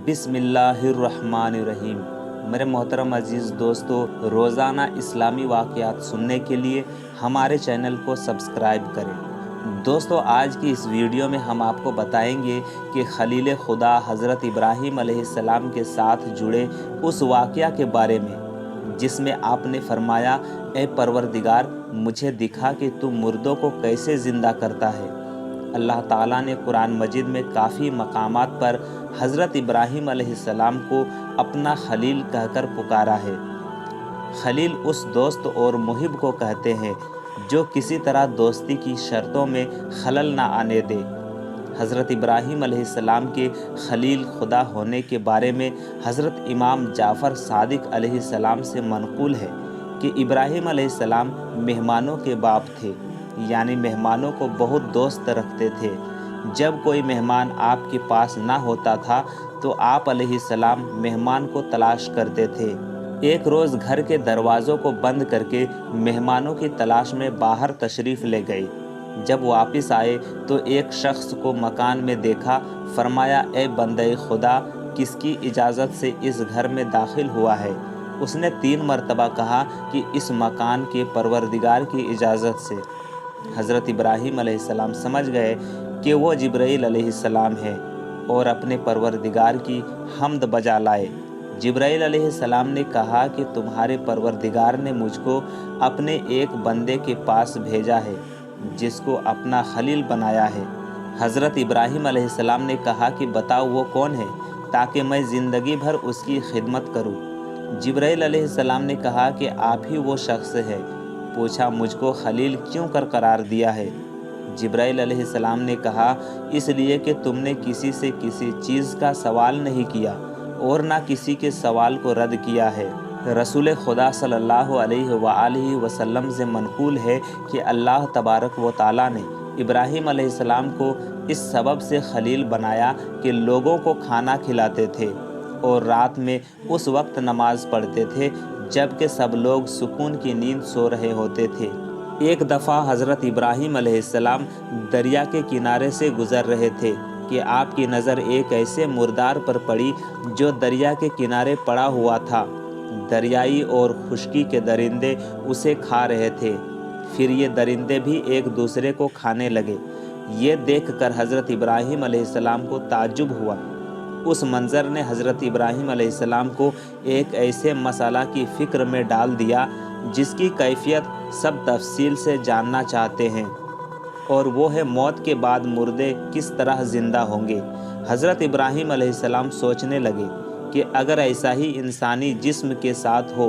बिस्मिल्लाहिर्रहमानिर्रहीम। मेरे मोहतरम अजीज़ दोस्तों, रोज़ाना इस्लामी वाक़यात सुनने के लिए हमारे चैनल को सब्सक्राइब करें। दोस्तों, आज की इस वीडियो में हम आपको बताएंगे कि खलील खुदा हज़रत इब्राहीम अलैहिस्सलाम के साथ जुड़े उस वाक़या के बारे में जिसमें आपने फरमाया, ए परवरदिगार, मुझे दिखा कि तू मुर्दों को कैसे ज़िंदा करता है। अल्लाह ताला ने कुरान मजीद में काफ़ी मकामात पर हज़रत इब्राहीम अलैहिस्सलाम को अपना खलील कहकर पुकारा है। खलील उस दोस्त और मुहिब को कहते हैं जो किसी तरह दोस्ती की शर्तों में खलल ना आने दे। हज़रत इब्राहीम अलैहिस्सलाम के खलील खुदा होने के बारे में हज़रत इमाम जाफ़र सादिक अलैहिस्सलाम से मनक़ूल है कि इब्राहीम अलैहिस्सलाम मेहमानों के बाप थे, यानी मेहमानों को बहुत दोस्त रखते थे। जब कोई मेहमान आपके पास ना होता था तो आप अलैहिस्सलाम मेहमान को तलाश करते थे। एक रोज़ घर के दरवाज़ों को बंद करके मेहमानों की तलाश में बाहर तशरीफ़ ले गए। जब वापस आए तो एक शख्स को मकान में देखा। फरमाया, ए बंदे खुदा, किसकी इजाज़त से इस घर में दाखिल हुआ है? उसने 3 मरतबा कहा कि इस मकान के परवरदिगार की इजाज़त से। हज़रत इब्राहीम अलैहिस्सलाम समझ गए कि वो जिब्राईल अलैहिस्सलाम है और अपने परवरदिगार की हम्द बजा लाए। जिब्राईल अलैहिस्सलाम ने कहा कि तुम्हारे परवरदिगार ने मुझको अपने एक बंदे के पास भेजा है जिसको अपना खलील बनाया है। हज़रत इब्राहीम अलैहिस्सलाम ने कहा कि बताओ वो कौन है, ताकि मैं ज़िंदगी भर उसकी खिदमत करूं। जिब्राईल अलैहिस्सलाम ने कहा कि आप ही वो शख्स है। पूछा, मुझको खलील क्यों कर करार दिया है? जिब्राईल अलैहिस्सलाम ने कहा, इसलिए कि तुमने किसी से किसी चीज़ का सवाल नहीं किया और ना किसी के सवाल को रद्द किया है। रसूल खुदा सल्लल्लाहु अलैहि वसल्लम से मनक़ूल है कि अल्लाह तबारक व तआला ने इब्राहीम अलैहिस्सलाम को इस सबब से खलील बनाया कि लोगों को खाना खिलाते थे और रात में उस वक्त नमाज पढ़ते थे जबकि सब लोग सुकून की नींद सो रहे होते थे। एक दफ़ा हज़रत इब्राहीम अलैहिस्सलाम दरिया के किनारे से गुज़र रहे थे कि आपकी नज़र एक ऐसे मुर्दार पर पड़ी जो दरिया के किनारे पड़ा हुआ था। दरियाई और खुश्की के दरिंदे उसे खा रहे थे। फिर ये दरिंदे भी एक दूसरे को खाने लगे। ये देखकर हज़रत इब्राहीम अलैहिस्सलाम को ताज्जुब हुआ। उस मंज़र ने हज़रत इब्राहीम अलैहिस्सलाम को एक ऐसे मसला की फ़िक्र में डाल दिया जिसकी कैफियत सब तफसील से जानना चाहते हैं, और वो है मौत के बाद मुर्दे किस तरह ज़िंदा होंगे। हज़रत इब्राहीम अलैहिस्सलाम सोचने लगे कि अगर ऐसा ही इंसानी जिस्म के साथ हो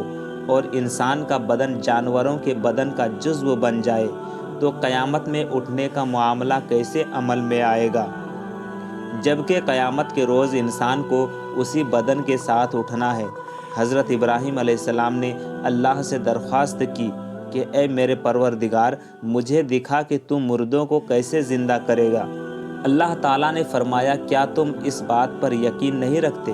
और इंसान का बदन जानवरों के बदन का जुज़्व बन जाए तो क़यामत में उठने का मामला कैसे अमल में आएगा, जबकि क़यामत के रोज़ इंसान को उसी बदन के साथ उठना है। हज़रत इब्राहीम अलैहिस्सलाम ने अल्लाह से दरख्वास्त की कि ए मेरे परवरदिगार, मुझे दिखा कि तू मुर्दों को कैसे ज़िंदा करेगा। अल्लाह ताला ने फरमाया, क्या तुम इस बात पर यकीन नहीं रखते?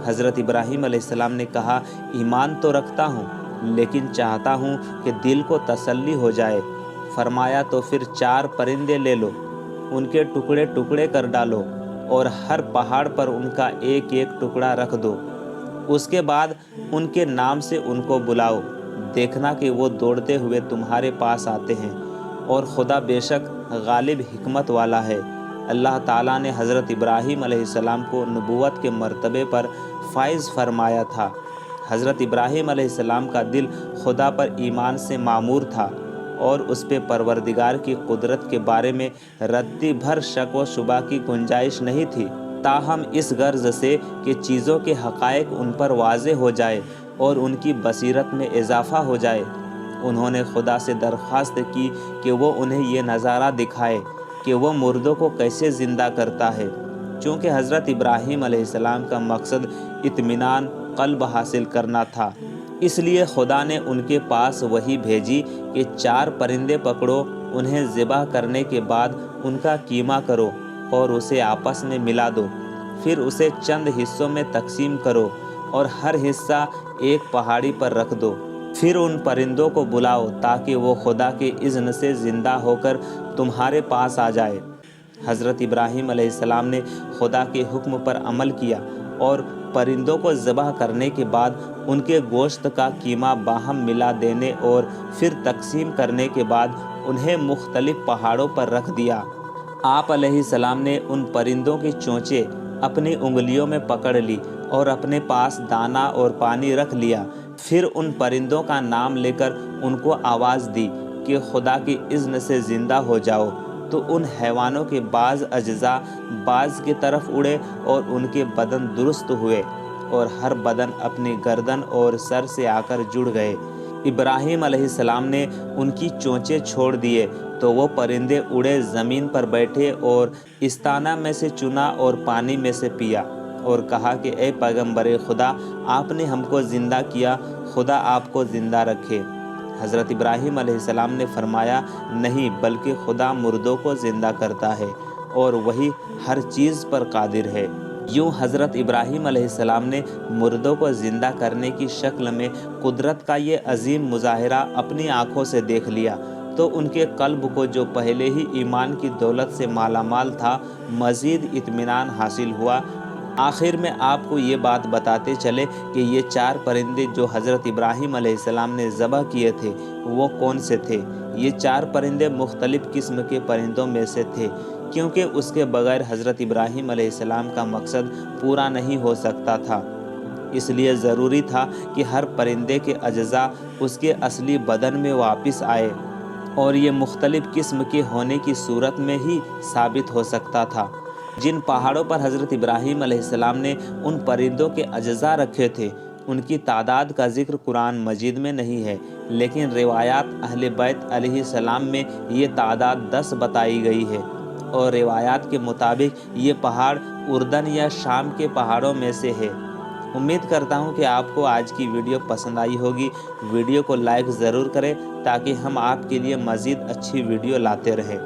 हज़रत इब्राहीम अलैहिस्सलाम ने कहा, ईमान तो रखता हूँ, लेकिन चाहता हूँ कि दिल को तसल्ली हो जाए। फरमाया, तो फिर 4 परिंदे ले लो, उनके टुकड़े टुकड़े कर डालो और हर पहाड़ पर उनका एक एक टुकड़ा रख दो। उसके बाद उनके नाम से उनको बुलाओ। देखना कि वो दौड़ते हुए तुम्हारे पास आते हैं, और खुदा बेशक गालिब हिकमत वाला है। अल्लाह ताला ने हज़रत इब्राहीम अलैहिस्सलाम को नबूवत के मर्तबे पर फाइज़ फरमाया था। हज़रत इब्राहीम अलैहिस्सलाम का दिल खुदा पर ईमान से मामूर था और उस पे परवरदिगार की कुदरत के बारे में रत्ती भर शक व शुबा की गुंजाइश नहीं थी, ताहम इस गर्ज से कि चीज़ों के हक़ाइक़ उन पर वाज़े हो जाए और उनकी बसीरत में इजाफ़ा हो जाए, उन्होंने खुदा से दरख्वास्त की कि वो उन्हें ये नज़ारा दिखाए कि वो मुर्दों को कैसे ज़िंदा करता है। चूँकि हज़रत इब्राहीम अलैहिस्सलाम का मकसद इत्मीनान क़ल्ब हासिल करना था, इसलिए खुदा ने उनके पास वही भेजी कि 4 परिंदे पकड़ो, उन्हें ज़िबा करने के बाद उनका कीमा करो और उसे आपस में मिला दो। फिर उसे चंद हिस्सों में तकसीम करो और हर हिस्सा एक पहाड़ी पर रख दो। फिर उन परिंदों को बुलाओ ताकि वो खुदा के इज़्न से ज़िंदा होकर तुम्हारे पास आ जाए। हज़रत इब्राहीम अलैहिस्सलाम ने खुदा के हुक्म पर अमल किया اور پرندوں کو ذبح کرنے کے بعد ان کے گوشت کا قیمہ باہم ملا دینے اور پھر تقسیم کرنے کے بعد انہیں مختلف پہاڑوں پر رکھ دیا۔ آپ علیہ السلام نے ان پرندوں کی چونچیں اپنی انگلیوں میں پکڑ لی اور اپنے پاس دانہ اور پانی رکھ لیا۔ پھر ان پرندوں کا نام لے کر ان کو آواز دی کہ خدا کی اذن سے زندہ ہو جاؤ، تو ان حیوانوں کے بعض اجزاء باز کی طرف اڑے اور ان کے بدن درست ہوئے اور ہر بدن اپنی گردن اور سر سے آ کر جڑ گئے۔ ابراہیم علیہ السلام نے ان کی چونچیں چھوڑ دیے تو وہ پرندے اڑے زمین پر بیٹھے اور استانہ میں سے چنا اور پانی میں سے پیا اور کہا کہ اے پیغمبر خدا، آپ نے ہم کو زندہ کیا، خدا آپ کو زندہ رکھے۔ حضرت ابراہیم علیہ السلام نے فرمایا، نہیں، بلکہ خدا مردوں کو زندہ کرتا ہے اور وہی ہر چیز پر قادر ہے۔ یوں حضرت ابراہیم علیہ السلام نے مردوں کو زندہ کرنے کی شکل میں قدرت کا یہ عظیم مظاہرہ اپنی آنکھوں سے دیکھ لیا تو ان کے قلب کو، جو پہلے ہی ایمان کی دولت سے مالا مال تھا، مزید اطمینان حاصل ہوا۔ آخر میں آپ کو یہ بات بتاتے چلے کہ یہ 4 پرندے جو حضرت ابراہیم علیہ السلام نے ذبح کیے تھے وہ کون سے تھے۔ یہ 4 پرندے مختلف قسم کے پرندوں میں سے تھے، کیونکہ اس کے بغیر حضرت ابراہیم علیہ السلام کا مقصد پورا نہیں ہو سکتا تھا۔ اس لیے ضروری تھا کہ ہر پرندے کے اجزاء اس کے اصلی بدن میں واپس آئے، اور یہ مختلف قسم کے ہونے کی صورت میں ہی ثابت ہو سکتا تھا۔ جن پہاڑوں پر حضرت ابراہیم علیہ السلام نے ان پرندوں کے اجزاء رکھے تھے، ان کی تعداد کا ذکر قرآن مجید میں نہیں ہے، لیکن روایات اہل بیت علیہ السلام میں یہ تعداد 10 بتائی گئی ہے، اور روایات کے مطابق یہ پہاڑ اردن یا شام کے پہاڑوں میں سے ہے۔ امید کرتا ہوں کہ آپ کو آج کی ویڈیو پسند آئی ہوگی۔ ویڈیو کو لائک ضرور کریں تاکہ ہم آپ کے لیے مزید اچھی ویڈیو لاتے رہیں۔